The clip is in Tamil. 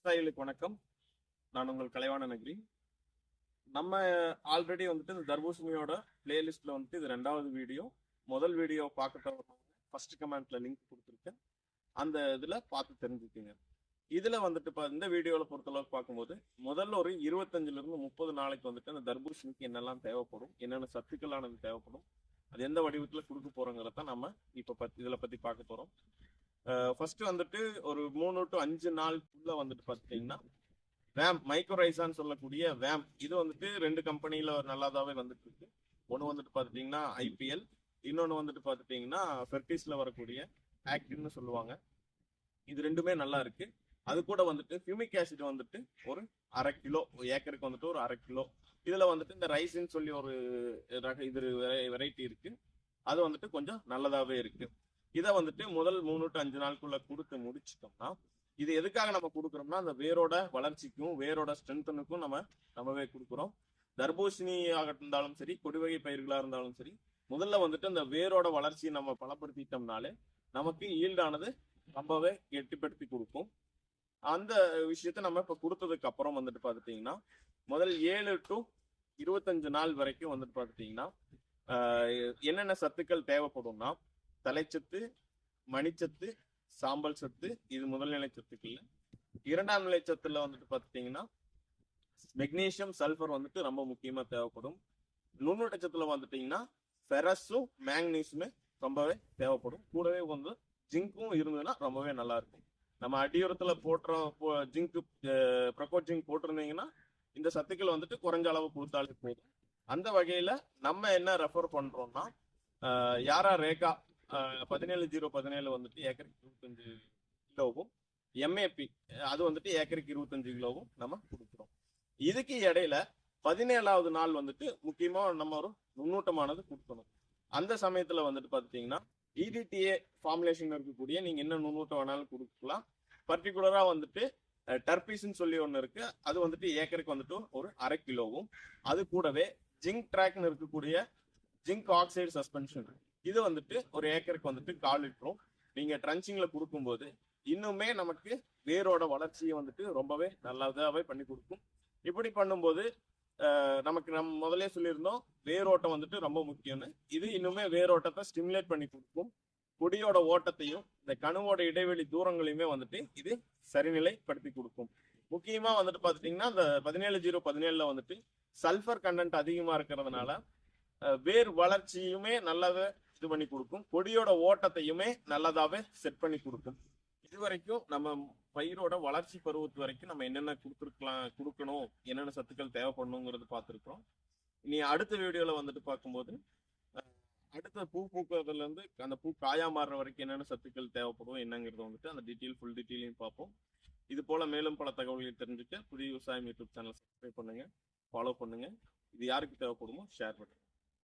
விவசாயிகளுக்கு வணக்கம். நான் உங்கள் கலைவாண நகரி. நம்ம ஆல்ரெடி வந்துட்டு இந்த தர்பூசணியோட பிளேலிஸ்ட்ல வந்துட்டு இது 2வது வீடியோ. முதல் வீடியோ பார்க்க ஃபர்ஸ்ட் கமெண்ட்ல லிங்க் கொடுத்துருக்கேன். அந்த இதுல பார்த்து தெரிஞ்சுக்குங்க. இதுல வந்துட்டு இந்த வீடியோல பொறுத்தளவுக்கு பார்க்கும்போது முதல்ல ஒரு 25ல இருந்து 30 நாளைக்கு வந்துட்டு அந்த தர்பூசணிக்கு என்னெல்லாம் தேவைப்படும், என்னென்ன சத்துக்களானது தேவைப்படும், அது எந்த வடிவத்துல கொடுக்க போறோங்கிறத நம்ம இப்ப இதுல பத்தி பார்க்க போறோம். ஃபர்ஸ்ட் வந்துட்டு ஒரு 3 to 5 நாளுக்குள்ள வந்துட்டு பாத்தீங்கன்னா வேம் மைக்ரோரைசான்னு சொல்லக்கூடிய வேம் இது வந்துட்டு 2 கம்பெனில நல்லாதாவே வந்துட்டு இருக்கு. ஒன்று வந்துட்டு பாத்துட்டீங்கன்னா ஐபிஎல், இன்னொன்று வந்துட்டு பாத்துட்டீங்கன்னா ஃபெர்டிஸ்ல வரக்கூடிய ஆக்டிவ்னு சொல்லுவாங்க. இது ரெண்டுமே நல்லா இருக்கு. அது கூட வந்துட்டு ஹியூமிக் ஆசிட் வந்துட்டு ஒரு 1/2 கிலோ ஏக்கருக்கு வந்துட்டு ஒரு 1/2 கிலோ. இதுல வந்துட்டு இந்த ரைஸ்ன்னு சொல்லி ஒரு இது வெரைட்டி இருக்கு. அது வந்துட்டு கொஞ்சம் நல்லதாவே இருக்கு. இதை வந்துட்டு முதல் 3 to 5 நாளுக்குள்ள கொடுத்து முடிச்சிட்டோம்னா, இது எதுக்காக நம்ம கொடுக்குறோம்னா அந்த வேரோட வளர்ச்சிக்கும் வேரோட ஸ்ட்ரென்த்தனுக்கும் நம்மவே கொடுக்குறோம். தர்பூசணியாக இருந்தாலும் சரி, கொடி வகை பயிர்களா இருந்தாலும் சரி, முதல்ல வந்துட்டு அந்த வேரோட வளர்ச்சியை நம்ம பலப்படுத்திட்டோம்னாலே நமக்கு ஈல்டானது ரொம்பவே கெட்டிப்படுத்தி கொடுக்கும். அந்த விஷயத்த நம்ம இப்ப கொடுத்ததுக்கு அப்புறம் வந்துட்டு பாத்துட்டீங்கன்னா முதல் 7 to 25 நாள் வரைக்கும் வந்துட்டு பாத்துட்டீங்கன்னா என்னென்ன சத்துக்கள் தேவைப்படும்னா தலைச்சத்து, மணிச்சத்து, சாம்பல் சத்து, இது முதல்நிலை சத்துக்கள். 2ஆம் நிலை சத்துல வந்துட்டு பாத்துட்டீங்கன்னா மெக்னீசியம், சல்பர் வந்துட்டு ரொம்ப முக்கியமா தேவைப்படும். நுண்ணூட்டச்சத்துல வந்துட்டீங்கன்னா ஃபெரஸும் மேக்னீசியமே ரொம்பவே தேவைப்படும். கூடவே வந்து ஜிங்கும் இருந்ததுன்னா ரொம்பவே நல்லா இருக்கும். நம்ம அடியுரத்துல ஜிங்க் ப்ரொகோ ஜிங்க் போட்டிருந்தீங்கன்னா இந்த சத்துக்கள் வந்துட்டு குறைஞ்ச அளவு கொடுத்தாலே போதும். அந்த வகையில நம்ம என்ன ரெஃபர் பண்றோம்னா யாரா ரேகா 17-0-17 வந்துட்டு ஏக்கருக்கு 25 கிலோவும், எம்ஏபி அது வந்துட்டு ஏக்கருக்கு 25 கிலோவும் நம்ம கொடுக்குறோம். இதுக்கு இடையில 17வது நாள் வந்துட்டு முக்கியமா நம்ம ஒரு நுண்ணூட்டமானது கொடுக்கணும். அந்த சமயத்துல வந்துட்டு பாத்தீங்கன்னா இடிடிஏ ஃபார்முலேஷன் இருக்கக்கூடிய நீங்க என்ன நுண்ணூட்டம் வேணாலும் கொடுக்கலாம். பர்டிகுலரா வந்துட்டு டர்பீஸ்ன்னு சொல்லி ஒன்று இருக்கு. அது வந்துட்டு ஏக்கருக்கு வந்துட்டு ஒரு 1/2 கிலோவும், அது கூடவே ஜிங்க் ட்ராக்னு இருக்கக்கூடிய ஜிங்க் ஆக்சைடு சஸ்பென்ஷன் இது வந்துட்டு ஒரு ஏக்கருக்கு வந்துட்டு 1/4 லிட்டரும் நீங்க ட்ரன்ச்சிங்ல கொடுக்கும்போது இன்னுமே நமக்கு வேரோட வளர்ச்சியை வந்துட்டு ரொம்பவே நல்லாவே பண்ணி கொடுக்கும். இப்படி பண்ணும்போது நமக்கு நம்ம முதலே சொல்லியிருந்தோம் வேரோட்டம் வந்துட்டு ரொம்ப முக்கியம்னு. இது இன்னுமே வேரோட்டத்தை ஸ்டிமுலேட் பண்ணி கொடுக்கும். கொடியோட ஓட்டத்தையும் இந்த கணுவோட இடைவெளி தூரங்களையுமே வந்துட்டு இது சரிநிலைப்படுத்தி கொடுக்கும். முக்கியமா வந்துட்டு பாத்துட்டீங்கன்னா இந்த 17-0-17 வந்துட்டு சல்பர் கண்டென்ட் அதிகமா இருக்கிறதுனால வேர் வளர்ச்சியுமே நல்லாவே இது பண்ணி கொடுக்கும். கொடியோட ஓட்டத்தையுமே நல்லதாவே செட் பண்ணி கொடுக்கும். இது வரைக்கும் நம்ம பயிரோட வளர்ச்சி பருவத்து வரைக்கும் நம்ம என்னென்ன கொடுக்கணும், என்னென்ன சத்துக்கள் தேவைப்படணுங்கிறது பார்த்துருக்கோம். இனி அடுத்த வீடியோல வந்துட்டு பார்க்கும்போது அடுத்த பூ பூக்கிறதுல இருந்து அந்த பூ காயா மாறுற வரைக்கும் என்னென்ன சத்துக்கள் தேவைப்படும் என்னங்கிறத வந்துட்டு அந்த ஃபுல் டீட்டெயிலையும் பார்ப்போம். இது போல மேலும் பல தகவல்களை தெரிஞ்சுக்க புதிய விவசாயம் யூடியூப் சேனல் சப்ஸ்கிரைப் பண்ணுங்க, ஃபாலோ பண்ணுங்க. இது யாருக்கு தேவைப்படுமோ ஷேர் பண்ணுங்க.